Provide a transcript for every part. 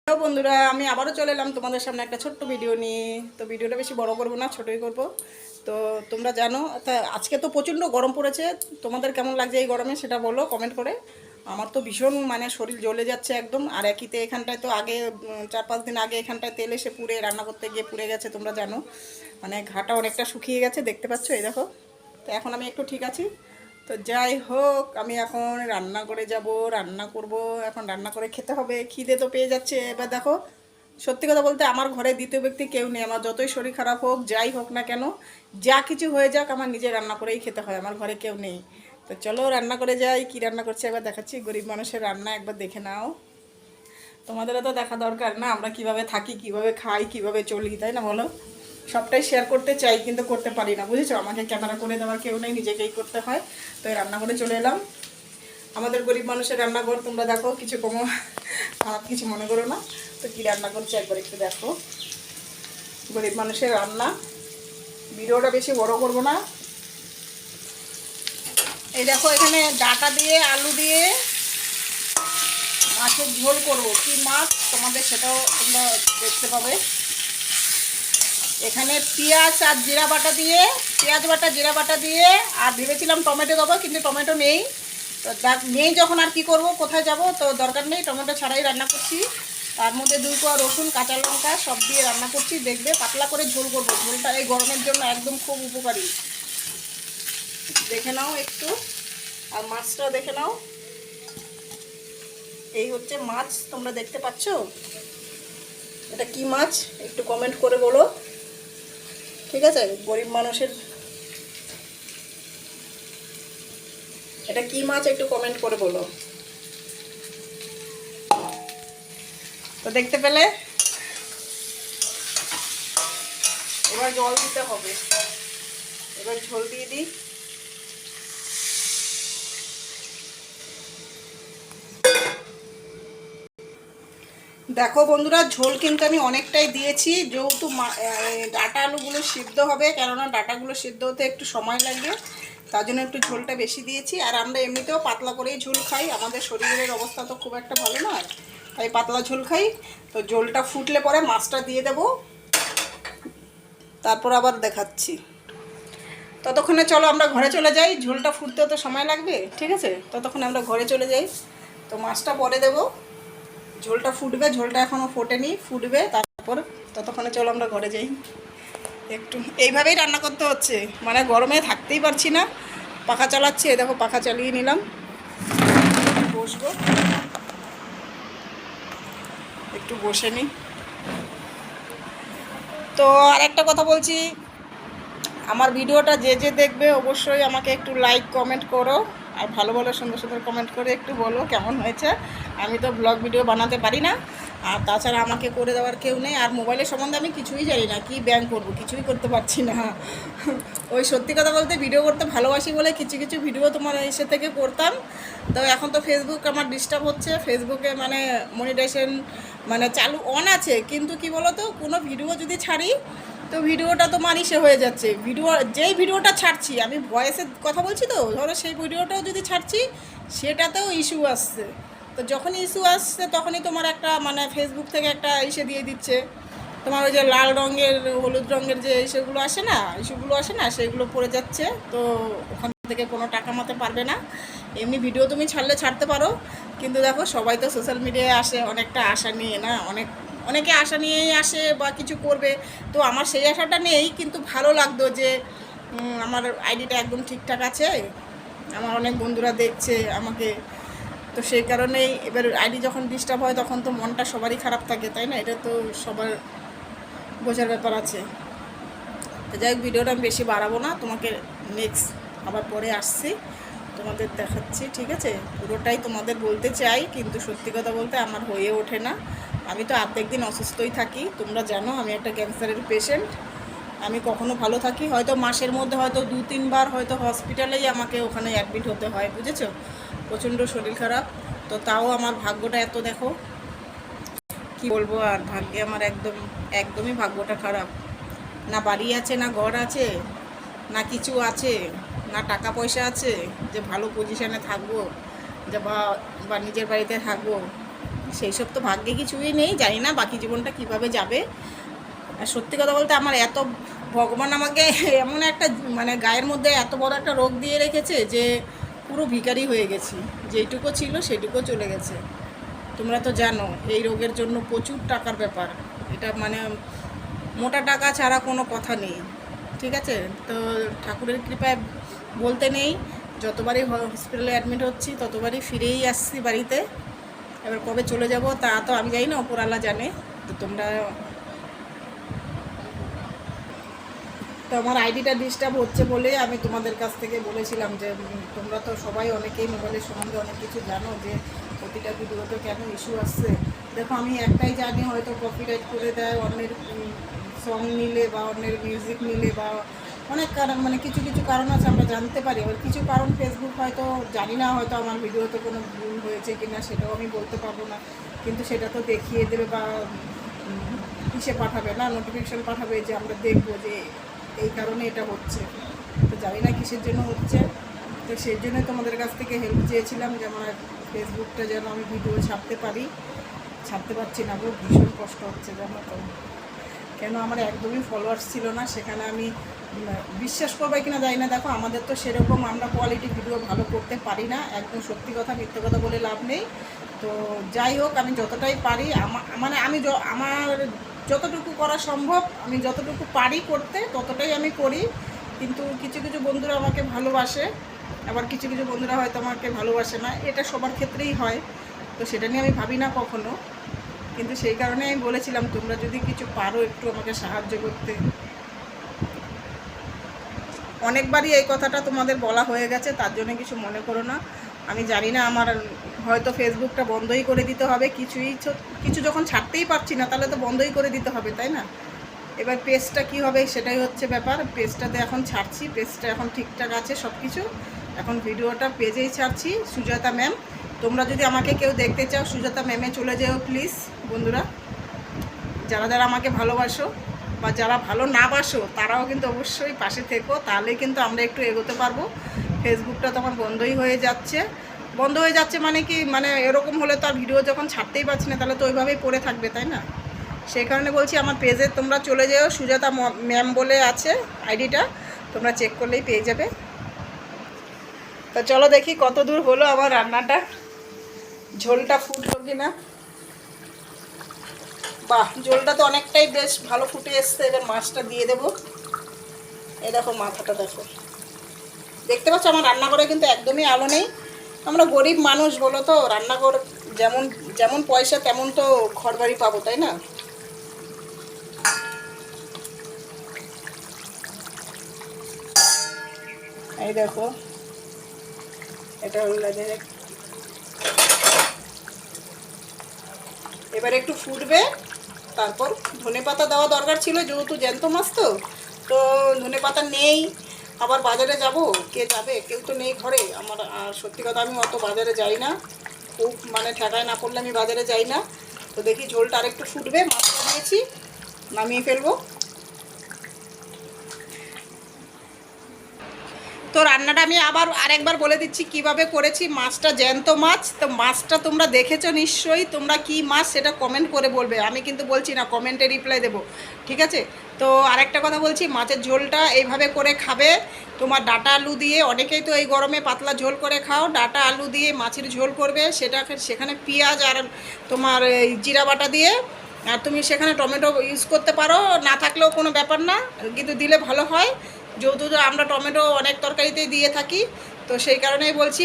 Hello বন্ধুরা, আমি আবারও চলে এলাম তোমাদের সামনে একটা ছোট্ট ভিডিও নিয়ে। তো ভিডিওটা বেশি বড় করবো না, ছোটোই করব। তো তোমরা জানো তা আজকে তো প্রচণ্ড গরম পড়েছে। তোমাদের কেমন লাগছে এই গরমে সেটা বলো কমেন্ট করে। আমার তো ভীষণ শরীর জ্বলে যাচ্ছে একদম। আর একইতে এখানটায় তো আগে 4-5 দিন আগে এখানটায় তেল এসে পুড়ে রান্না করতে গিয়ে পুড়ে গেছে, তোমরা জানো। ঘাটা অনেকটা শুকিয়ে গেছে, দেখতে পাচ্ছ এই দেখো। তো এখন আমি একটু ঠিক আছি। তো যাই হোক, আমি এখন রান্না করে যাব, রান্না করব। এখন রান্না করে খেতে হবে, খিদে তো পেয়ে যাচ্ছে। এবার দেখো, সত্যি কথা বলতে আমার ঘরে দ্বিতীয় ব্যক্তি কেউ নেই। আমার যতই শরীর খারাপ হোক, যাই হোক না কেন, যা কিছু হয়ে যাক, আমার নিজে রান্না করেই খেতে হয়। আমার ঘরে কেউ নেই। তো চলো রান্না করে যাই। কি রান্না করছি একবার দেখাচ্ছি। গরিব মানুষের রান্না একবার দেখে নাও। তোমাদেরও তো দেখা দরকার না, আমরা কিভাবে থাকি, কিভাবে খাই, কিভাবে চলি, তাই না বলো? সবটাই শেয়ার করতে চাই কিন্তু করতে পারি না, বুঝেছো? আমাকে ক্যামেরা করে দেওয়ার কেউ নেই, নিজেকেই করতে হয়। তো এই রান্না করে চলে এলাম। আমাদের গরিব মানুষের রান্নাঘর, তোমরা দেখো, কিছু কমো খারাপ কিছু মনে করো না। তো কী রান্না করছি একবার একটু দেখো। গরিব মানুষের রান্না। ভিডিওটা বেশি বড় করব না। এই দেখো, এখানে ডাটা দিয়ে আলু দিয়ে মাছের ঝোল করবো। কি মাছ তোমাদের সেটাও তোমরা দেখতে পাবে। এখানে পেঁয়াজ আর জিরা বাটা দিয়ে, পেঁয়াজ বাটা জিরা বাটা দিয়ে, আর ভেবেছিলাম টমেটো দেবো, কিন্তু টমেটো নেই। তো নেই যখন আর কি করব, কোথায় যাব? তো দরকার নেই, টমেটো ছাড়াই রান্না করছি। তার মধ্যে 2 কোয়া রসুন, কাঁচা লঙ্কা সব দিয়ে রান্না করছি। দেখবে পাতলা করে ঝোল করবো। ঝোলটা এই গরমের জন্য একদম খুব উপকারী। দেখে নাও একটু, আর মাছটা দেখে নাও। এই হচ্ছে মাছ, তোমরা দেখতে পাচ্ছ। এটা কি মাছ একটু কমেন্ট করে বলো, ঠিক আছে? গরিব মানুষের এটা কি মাছ একটু কমেন্ট করে বলো। তো দেখতে পেলে, এবার জল দিতে হবে। এবার ঝোল দিয়ে দিই। দেখো বন্ধুরা, ঝোল কিন্তু আমি অনেকটাই দিয়েছি, যেহেতু ডাটা আলুগুলো সিদ্ধ হবে, কেননা ডাটাগুলো সিদ্ধ হতে একটু সময় লাগবে, তার জন্য একটু ঝোলটা বেশি দিয়েছি। আর আমরা এমনিতেও পাতলা করেই ঝোল খাই, আমাদের শরীরের অবস্থা তো খুব একটা ভালো নয়, তাই পাতলা ঝোল খাই। তো ঝোলটা ফুটলে পরে মাছটা দিয়ে দেব, তারপর আবার দেখাচ্ছি। ততক্ষণে চলো আমরা ঘরে চলে যাই, ঝোলটা ফুটতেও তো সময় লাগবে, ঠিক আছে? ততক্ষণে আমরা ঘরে চলে যাই। তো মাছটা পরে দেবো, ঝোলটা ফুটবে, ঝোলটা এখনও ফোটেনি, ফুটবে, তারপর ততক্ষণে চলো আমরা ঘরে যাই। একটু এইভাবেই রান্না করতে হচ্ছে, গরমে থাকতেই পারছি না। পাখা চালাচ্ছি, এই দেখো পাখা চালিয়ে নিলাম, বসবো, একটু বসে নিই। তো আর একটা কথা বলছি, আমার ভিডিওটা যে যে দেখবে অবশ্যই আমাকে একটু লাইক কমেন্ট করো, আর ভালো ভালো সুন্দর সুন্দর কমেন্ট করে একটু বলো কেমন হয়েছে। আমি তো ব্লগ ভিডিও বানাতে পারি না, আর তাছাড়া আমাকে করে দেওয়ার কেউ নেই। আর মোবাইলের সম্বন্ধে আমি কিছুই জানি না, কি ব্যাংক করবো কিছুই করতে পারছি না। ওই সত্যি কথা বলতে ভিডিও করতে ভালোবাসি বলে কিছু কিছু ভিডিও তোমার এসে থেকে করতাম। তো এখন তো ফেসবুক আমার ডিস্টার্ব হচ্ছে, ফেসবুকে মনিটাইজেশন চালু অন আছে, কিন্তু কি বলো তো, কোনো ভিডিও যদি ছাড়ি তো ভিডিওটা তো সে হয়ে যাচ্ছে। যেই ভিডিওটা ছাড়ছি, আমি ভয়েসে কথা বলছি, তো ধরো সেই ভিডিওটাও যদি ছাড়ছি, সেটাতেও ইস্যু আসছে। তো যখনই ইস্যু আসছে তখনই তোমার একটা ফেসবুক থেকে একটা ইস্যু দিয়ে দিচ্ছে, তোমার ওই যে লাল রঙের হলুদ রঙের যে ইস্যুগুলো আসে না, সেগুলো পড়ে যাচ্ছে। তো ওখান থেকে কোনো টাকা মাতে পারবে না। এমনি ভিডিও তুমি ছাড়লে ছাড়তে পারো, কিন্তু দেখো সবাই তো সোশ্যাল মিডিয়ায় আসে অনেকটা আশা নিয়ে, না অনেকে আশা নিয়েই আসে বা কিছু করবে। তো আমার সেই আশাটা নেই, কিন্তু ভালো লাগতো যে আমার আইডিটা একদম ঠিকঠাক আছে, আমার অনেক বন্ধুরা দেখছে আমাকে। তো সেই কারণেই এবার আইডি যখন ডিস্টার্ব হয় তখন তো মনটা সবারই খারাপ থাকে, তাই না? এটা তো সবার বোঝার ব্যাপার আছে। তো যাই হোক, ভিডিওটা আমি বেশি বাড়াবো না, তোমাকে নেক্সট আবার পরে আসছি, তোমাদের দেখাচ্ছি, ঠিক আছে? পুরোটাই তোমাদের বলতে চাই, কিন্তু সত্যি কথা বলতে আমার হয়ে ওঠে না। আমি তো প্রত্যেক দিন অসুস্থই থাকি, তোমরা জানো আমি একটা ক্যান্সারের পেশেন্ট। আমি কখনো ভালো থাকি, হয়তো মাসের মধ্যে হয়তো 2-3 বার হয়তো হসপিটালেই আমাকে ওখানে অ্যাডমিট হতে হয়, বুঝেছো? প্রচণ্ড শরীর খারাপ। তো তাও আমার ভাগ্যটা এত, দেখো কি বলবো, আর ভাগ্যে আমার একদমই ভাগ্যটা খারাপ। না বাড়ি আছে, না ঘর আছে, না কিছু আছে, না টাকা পয়সা আছে যে ভালো পজিশানে থাকবো, যে বা নিজের বাড়িতে থাকবো। সেই সব তো ভাগ্যে কিছুই নেই, জানি না বাকি জীবনটা কিভাবে যাবে। আর সত্যি কথা বলতে আমার এত ভগবান আমাকে এমন একটা মানে গায়ের মধ্যে এত বড় একটা রোগ দিয়ে রেখেছে যে পুরো ভিখারি হয়ে গেছি, যেটুকু ছিল সেটুকু চলে গেছে। তোমরা তো জানো এই রোগের জন্য প্রচুর টাকার ব্যাপার, এটা মানে মোটা টাকা ছাড়া কোনো কথা নেই, ঠিক আছে। তো ঠাকুরের কৃপায় বলতে নেই, যতবারই হসপিটালে অ্যাডমিট হচ্ছি ততবারই ফিরেই আসছি বাড়িতে। এবার কবে চলে যাব তা তো আমি জানি না, ওপরওয়ালা জানে। তো তোমরা তো আমার আইডিটা ডিস্টার্ব হচ্ছে বলে আমি তোমাদের কাছ থেকে বলেছিলাম যে তোমরা তো সবাই অনেকেই মোবাইলের সম্বন্ধে অনেক কিছু জানো যে প্রতিটা ভিডিওতে কেন ইস্যু আসছে। দেখো আমি একটাই জানি, হয়তো কপিরাইট করে দেয় অন্যের সং নিলে বা অন্যের মিউজিক নিলে, বা অনেক কারণ মানে কিছু কিছু কারণ আছে আমরা জানতে পারি। এবার কিছু কারণ ফেসবুক হয়তো জানি না, হয়তো আমার ভিডিওতে কোনো ভুল হয়েছে কি না সেটাও আমি বলতে পারবো না, কিন্তু সেটা তো দেখিয়ে দেবে বা কিসে পাঠাবে না, নোটিফিকেশান পাঠাবে যে আমরা দেখবো যে এই কারণে এটা হচ্ছে। তো জানি না কিসের জন্য হচ্ছে, তো সেই জন্য তোমাদের কাছ থেকে হেল্প চেয়েছিলাম যে আমার ফেসবুকটা যেন আমি ভিডিও ছাড়তে পারি। ছাড়তে পারছি না গো, ভীষণ কষ্ট হচ্ছে জানো তো। কেন আমার একদমই ফলোয়ার্স ছিল না, সেখানে আমি বিশ্বাস করবে কিনা জানি না। দেখো আমাদের তো সেরকম আমরা কোয়ালিটি ভিডিও ভালো করতে পারি না, একদম সত্যি কথা মিথ্যে কথা বলে লাভ নেই। তো যাই হোক আমি যতটাই পারি মানে আমি আমার যতটুকু করা সম্ভব আমি যতটুকু পারি করতে ততটাই আমি করি। কিন্তু কিছু কিছু বন্ধুরা আমাকে ভালোবাসে, আবার কিছু কিছু বন্ধুরা হয়তো আমাকে ভালোবাসে না, এটা সবার ক্ষেত্রেই হয়। তো সেটা নিয়ে আমি ভাবি না কখনো, কিন্তু সেই কারণে আমি বলেছিলাম তোমরা যদি কিছু পারো একটু আমাকে সাহায্য করতে। অনেকবারই এই কথাটা তোমাদের বলা হয়ে গেছে, তার জন্য কিছু মনে করো না। আমি জানি না আমার হয়তো ফেসবুকটা বন্ধই করে দিতে হবে, কিছু যখন ছাড়তেই পারছি না তাহলে তো বন্ধই করে দিতে হবে, তাই না। এবার পেজটা কি হবে সেটাই হচ্ছে ব্যাপার। পেজটাতে এখন ছাড়ছি, পেজটা এখন ঠিকঠাক আছে সব কিছু, এখন ভিডিওটা পেজেই ছাড়ছি। সুজাতা ম্যাম, তোমরা যদি আমাকে কেউ দেখতে চাও সুজাতা ম্যামে চলে যেও প্লিজ বন্ধুরা। যারা যারা আমাকে ভালোবাসো বা যারা ভালো না বাসো তারাও কিন্তু অবশ্যই পাশে থেকো, তাহলেই কিন্তু আমরা একটু এগোতে পারবো। ফেসবুকটা তো আমার বন্ধই হয়ে যাচ্ছে, বন্ধ হয়ে যাচ্ছে মানে কি, মানে এরকম হলে তো আর ভিডিও যখন ছাড়তেই পারছি না তাহলে তো ওইভাবেই পড়ে থাকবে, তাই না। সেই কারণে বলছি আমার পেজে তোমরা চলে যেও, সুজাতা ম্যাম বলে আছে আইডিটা, তোমরা চেক করলেই পেয়ে যাবে। তা চলো দেখি কত দূর হলো আমার রান্নাটা, ঝোলটা ফুটলো কিনা। বাহ, ঝোলটা তো অনেকটাই বেশ ভালো ফুটে এসছে। এবার মাছটা দিয়ে দেবো। এই দেখো মাথাটা দেখো, দেখতে পাচ্ছ আমার রান্নাঘরে কিন্তু একদমই আলো নেই। আমরা গরিব মানুষ বলো তো, রান্নাঘর যেমন যেমন পয়সা তেমন তো ঘর বাড়ি পাবো, তাই না। এই দেখো এটা হলো, এবার একটু ফুটবে, তারপর ধনেপাতা দেওয়া দরকার ছিল যেহেতু জ্যান্ত মাছ তো। তো ধনেপাতা নেই, আবার বাজারে যাব, কে যাবে, কেউ তো নেই ঘরে আমার। আর সত্যি কথা আমি অত বাজারে যাই না, খুব মানে ঠেকায় না পড়লে আমি বাজারে যাই না। তো দেখি ঝোলটা আরেকটু ফুটবে, মাছটা দিয়েছি, নামিয়ে ফেলবো। তো রান্নাটা আমি আবার আরেকবার বলে দিচ্ছি কিভাবে করেছি। মাছটা জ্যান্ত মাছ, তো মাছটা তোমরা দেখেছো নিশ্চয়ই, তোমরা কি মাছ সেটা কমেন্ট করে বলবে, আমি কিন্তু বলছি না, কমেন্টে রিপ্লাই দেবো, ঠিক আছে। তো আরেকটা কথা বলছি, মাছের ঝোলটা এইভাবে করে খাবে তোমার ডাঁটা আলু দিয়ে। অনেকেই তো এই গরমে পাতলা ঝোল করে খাও, ডাঁটা আলু দিয়ে মাছের ঝোল করবে, সেখানে পেঁয়াজ আর তোমার এই জিরা বাটা দিয়ে, আর তুমি সেখানে টমেটো ইউজ করতে পারো, না থাকলেও কোনো ব্যাপার না, কিন্তু দিলে ভালো হয়। যেহেতু আমরা টমেটো অনেক তরকারিতেই দিয়ে থাকি, তো সেই কারণেই বলছি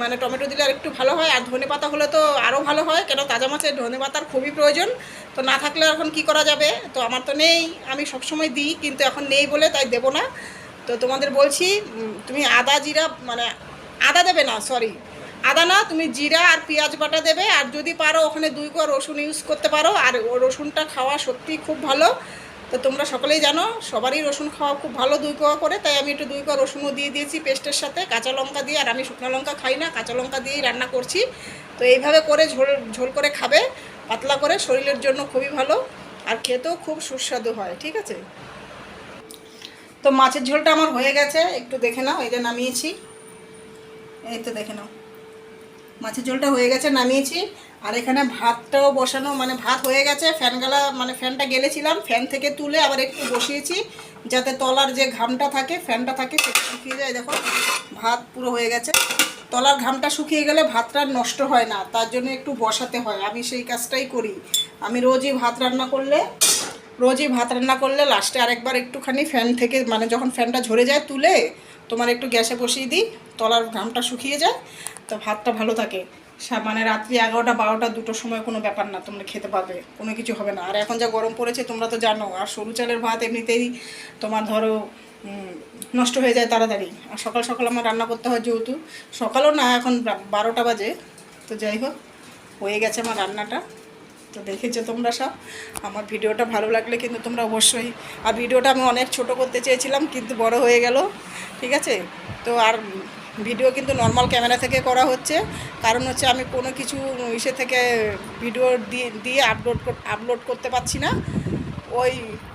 মানে টমেটো দিলে আর একটু ভালো হয়। আর ধনেপাতা হলে তো আরও ভালো হয়, কেন তাজা মাছের ধনেপাতার খুবই প্রয়োজন। তো না থাকলে এখন কি করা যাবে, তো আমার তো নেই, আমি সবসময় দিই কিন্তু এখন নেই বলে তাই দেবো না। তো তোমাদের বলছি তুমি আদা জিরা মানে আদা দেবে না, সরি আদা না, তুমি জিরা আর পেঁয়াজ বাটা দেবে। আর যদি পারো ওখানে 2 কোয়া রসুন ইউজ করতে পারো, আর ও রসুনটা খাওয়া সত্যিই খুব ভালো। তো তোমরা সকলেই জানো সবারই রসুন খাওয়া খুব ভালো 2 কোয়া করে, তাই আমি একটু 2 কোয়া রসুনও দিয়ে দিয়েছি পেস্টের সাথে, কাঁচা লঙ্কা দিয়ে। আর আমি শুকনো লঙ্কা খাই না, কাঁচা লঙ্কা দিয়েই রান্না করছি। তো এইভাবে করে ঝোল ঝোল করে খাবে, পাতলা করে, শরীরের জন্য খুবই ভালো, আর খেতেও খুব সুস্বাদু হয়, ঠিক আছে। তো মাছের ঝোলটা আমার হয়ে গেছে, একটু দেখে নাও, এই যে নামিয়েছি, এই তো দেখে নাও। মাছের ঝোলটা হয়ে গেছে, নামিয়েছি। আর এখানে ভাতটাও বসানো, মানে ভাত হয়ে গেছে, মানে ফ্যানটা গেলেছিলাম, ফ্যান থেকে তুলে আবার একটু বসিয়েছি যাতে তলার যে ঘামটা থাকে, ফ্যানটা থাকে, সেটা শুকিয়ে যায়। দেখো ভাত পুরো হয়ে গেছে। তলার ঘামটা শুকিয়ে গেলে ভাতটা নষ্ট হয় না, তার জন্য একটু বসাতে হয়। আমি সেই কাজটাই করি। আমি রোজই ভাত রান্না করলে লাস্টে আরেকবার একটুখানি ফ্যান থেকে, মানে যখন ফ্যানটা ঝরে যায় তুলে তোমার একটু গ্যাসে বসিয়ে দিই, তলার ঘামটা শুকিয়ে যায়, তো ভাতটা ভালো থাকে। মানে রাত্রি 11টা 12টা 2টোর সময় কোনো ব্যাপার না, তোমরা খেতে পারবে, কোনো কিছু হবে না। আর এখন যা গরম পড়েছে তোমরা তো জানো, আর সরু চালের ভাত এমনিতেই তোমার ধরো নষ্ট হয়ে যায় তাড়াতাড়ি। আর সকাল সকাল আমার রান্না করতে হয়, যেহেতু সকালও না, এখন 12টা বাজে। তো যাই হোক, হয়ে গেছে আমার রান্নাটা। তো দেখেছো তোমরা সব। আমার ভিডিওটা ভালো লাগলে কিন্তু তোমরা অবশ্যই, আর ভিডিওটা আমি অনেক ছোট করতে চেয়েছিলাম কিন্তু বড় হয়ে গেল, ঠিক আছে। তো আর ভিডিও কিন্তু নর্মাল ক্যামেরা থেকে করা হচ্ছে, কারণ হচ্ছে আমি কোনো কিছু ইসে থেকে ভিডিও দিয়ে আপলোড করতে পারছি না, ওই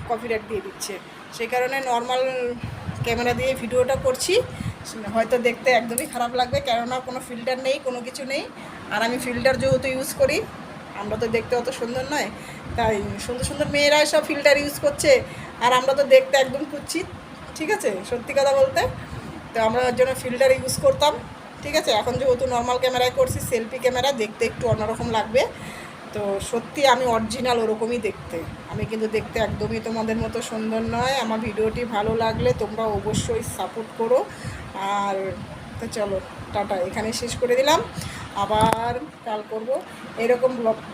কপিরাইট দিয়ে দিচ্ছে। সেই কারণে নর্মাল ক্যামেরা দিয়ে ভিডিওটা করছি। হয়তো দেখতে একদমই খারাপ লাগবে, কেননা কোনো ফিল্টার নেই, কোনো কিছু নেই। আর আমি ফিল্টার যেহেতু ইউজ করি, আমরা তো দেখতে অত সুন্দর নয়, তাই সুন্দর সুন্দর মেয়েরা সব ফিল্টার ইউজ করছে, আর আমরা তো দেখতে একদম কুচ্ছিত, ঠিক আছে, সত্যি কথা বলতে। তো আমরা ওর জন্য ফিল্টার ইউজ করতাম, ঠিক আছে। এখন যেহেতু নর্মাল ক্যামেরায় করছি, সেলফি ক্যামেরা, দেখতে একটু অন্যরকম লাগবে। তো সত্যি আমি অরিজিনাল ওরকমই দেখতে, আমি কিন্তু দেখতে একদমই তোমাদের মতো সুন্দর নয়। আমার ভিডিওটি ভালো লাগলে তোমরা অবশ্যই সাপোর্ট করো। আর তো চলো, টাটা, এখানে শেষ করে দিলাম। আবার কাল করব এরকম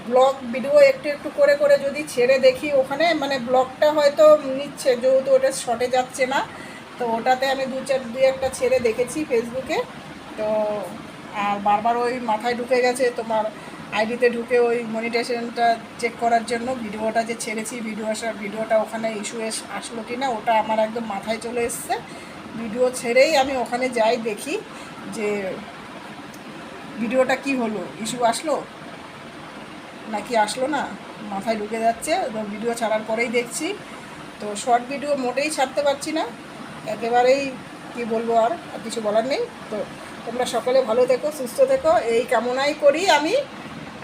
ব্লগ ভিডিও একটু একটু করে করে যদি ছেড়ে দেখি ওখানে, মানে ব্লগটা হয়তো নিচ্ছে, যেহেতু ওটা শর্টে যাচ্ছে না, তো ওটাতে আমি দু একটা ছেড়ে দেখেছি ফেসবুকে। তো আর বারবার ওই মাথায় ঢুকে গেছে তোমার আইডিতে ঢুকে ওই মনিটাইজেশনটা চেক করার জন্য, ভিডিওটা যে ছেড়েছি ভিডিওটা ওখানে ইস্যু আসলো কি না, ওটা আমার একদম মাথায় চলে এসছে। ভিডিও ছেড়েই আমি ওখানে যাই, দেখি যে ভিডিওটা কি হলো, ইস্যু আসলো নাকি আসলো না, মাথায় ঢুকে যাচ্ছে। ভিডিও ছাড়ার পরেই দেখছি। তো শর্ট ভিডিও মোটেই ছাড়তে পারছি না, একেবারেই কি বলবো, আর কিছু বলার নেই। তো তোমরা সকলে ভালো থেকো, সুস্থ থেকো, এই কামনাই করি।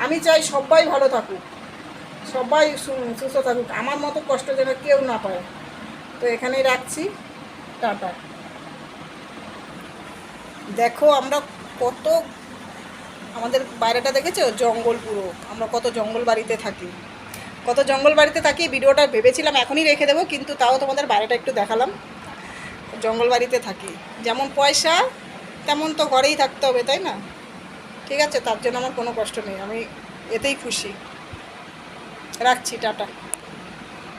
আমি চাই সবাই ভালো থাকুক, সবাই সুস্থ থাকুক, আমার মতো কষ্ট যেন কেউ না পায়। তো এখানেই রাখছি, টাটা। দেখো আমরা কত, আমাদের বাইরেটা দেখেছো, জঙ্গল পুরো, আমরা কত জঙ্গল বাড়িতে থাকি। ভিডিওটা ভেবেছিলাম এখনই রেখে দেবো, কিন্তু তাও তোমাদের বাইরেটা একটু দেখালাম। জঙ্গল বাড়িতে থাকি, যেমন পয়সা তেমন তো ঘরেই থাকতে হবে, তাই না? ঠিক আছে, তার জন্য আমার কোনো কষ্ট নেই, আমি এতেই খুশি। রাখছি, টাটা।